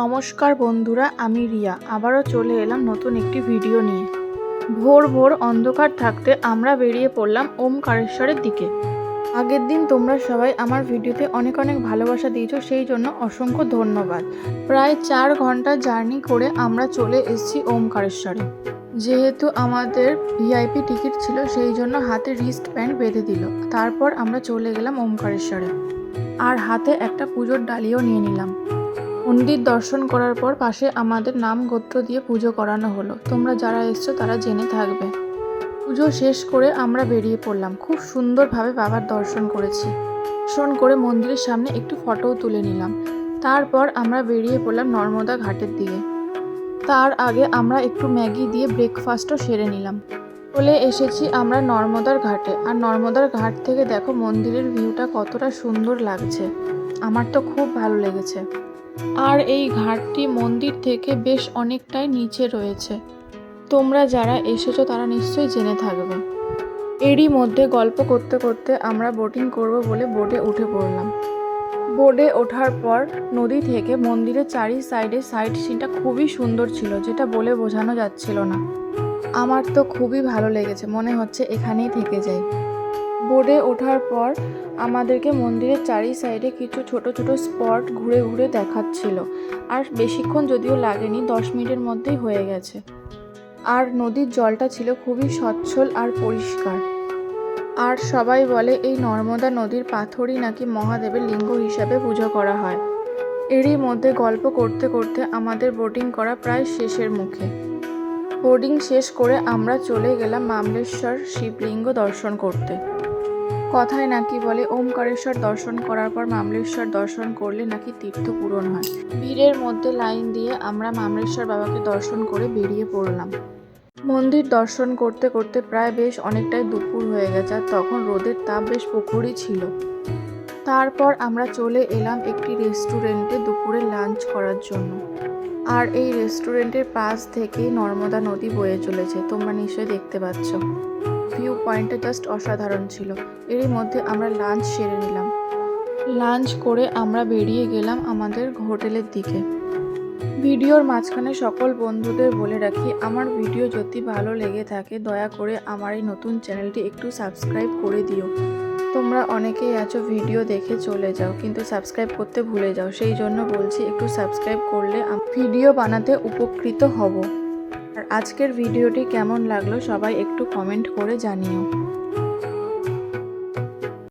নমস্কার বন্ধুরা, আমি রিয়া আবারও চলে এলাম নতুন একটি ভিডিও নিয়ে। ভোর ভোর অন্ধকার থাকতে আমরা বেরিয়ে পড়লাম ওমকারেশ্বরের দিকে। আগের দিন তোমরা সবাই আমার ভিডিওতে অনেক অনেক ভালোবাসা দিয়েছো, সেই জন্য অসংখ্য ধন্যবাদ। প্রায় 4 ঘন্টা জার্নি করে আমরা চলে এসেছি ওমকারেশ্বরে। যেহেতু আমাদের ভিআইপি টিকিট ছিল, সেই জন্য হাতে রিস্ট ব্যান্ড বেঁধে দিল। তারপর আমরা চলে গেলাম ওমকারেশ্বরে, আর হাতে একটা পুজোর ডালিও নিয়ে নিলাম। মন্দির দর্শন করার পর পাশে আমাদের নাম গোত্র দিয়ে পুজো করানো হলো। তোমরা যারা এসছো তারা জেনে থাকবে। পুজো শেষ করে আমরা বেরিয়ে পড়লাম। খুব সুন্দরভাবে বাবার দর্শন করেছি। দর্শন করে মন্দিরের সামনে একটু ফটোও তুলে নিলাম। তারপর আমরা বেরিয়ে পড়লাম নর্মদা ঘাটের দিকে। তার আগে আমরা একটু ম্যাগি দিয়ে ব্রেকফাস্টও সেরে নিলাম। চলে এসেছি আমরা নর্মদার ঘাটে। আর নর্মদার ঘাট থেকে দেখো মন্দিরের ভিউটা কতটা সুন্দর লাগছে। আমার তো খুব ভালো লেগেছে। আর এই ঘাটটি মন্দির থেকে বেশ অনেকটাই নিচে রয়েছে। তোমরা যারা এসেছো তারা নিশ্চয়ই জেনে থাকবে। এরই মধ্যে গল্প করতে করতে আমরা বোটিং করব বলে বোটে উঠে পড়লাম। বোটে ওঠার পর নদী থেকে মন্দিরের চারি সাইডে সাইড সিনটা খুবই সুন্দর ছিল, যেটা বলে বোঝানো যাচ্ছিল না। আমার তো খুবই ভালো লেগেছে, মনে হচ্ছে এখানেই থেকে যাই। বোটে ওঠার পর আমাদেরকে মন্দিরের চারি সাইডে কিছু ছোট ছোট স্পট ঘুরে ঘুরে দেখাচ্ছিল। আর বেশিক্ষণ যদিও লাগেনি, 10 মিনিটের মধ্যেই হয়ে গেছে। আর নদীর জলটা ছিল খুবই স্বচ্ছল আর পরিষ্কার। আর সবাই বলে এই নর্মদা নদীর পাথরই নাকি মহাদেবের লিঙ্গ হিসাবে পুজো করা হয়। এরই মধ্যে গল্প করতে করতে আমাদের বোটিং করা প্রায় শেষের মুখে। বোটিং শেষ করে আমরা চলে গেলাম মামলেশ্বর শিবলিঙ্গ দর্শন করতে। কথায় নাকি বলে ওমকারেশ্বর দর্শন করার পর মামলেশ্বর দর্শন করলে নাকি তীর্থ পূরণ হয়। ভিড়ের মধ্যে লাইন দিয়ে আমরা মামলেশ্বর বাবাকে দর্শন করে বেরিয়ে পড়লাম। মন্দির দর্শন করতে করতে প্রায় বেশ অনেকটাই দুপুর হয়ে গেছে, আর তখন রোদের তাপ বেশ প্রখরই ছিল। তারপর আমরা চলে এলাম একটি রেস্টুরেন্টে দুপুরে লাঞ্চ করার জন্য। আর এই রেস্টুরেন্টের পাশ থেকেই নর্মদা নদী বয়ে চলেছে, তোমরা নিশ্চয়ই দেখতে পাচ্ছ। ভিউ পয়েন্টটা জাস্ট অসাধারণ ছিল। এরই মধ্যে আমরা লাঞ্চ সেরে নিলাম। লাঞ্চ করে আমরা বেরিয়ে গেলাম আমাদের হোটেলের দিকে। ভিডিওর মাঝখানে সকল বন্ধুদের বলে রাখি, আমার ভিডিও যদি ভালো লেগে থাকে দয়া করে আমার এই নতুন চ্যানেলটি একটু সাবস্ক্রাইব করে দিও। তোমরা অনেকেই আছো ভিডিও দেখে চলে যাও, কিন্তু সাবস্ক্রাইব করতে ভুলে যাও। সেই জন্য বলছি, একটু সাবস্ক্রাইব করলে ভিডিও বানাতে উপকৃত হব। আর আজকের ভিডিওটি কেমন লাগলো সবাই একটু কমেন্ট করে জানিও।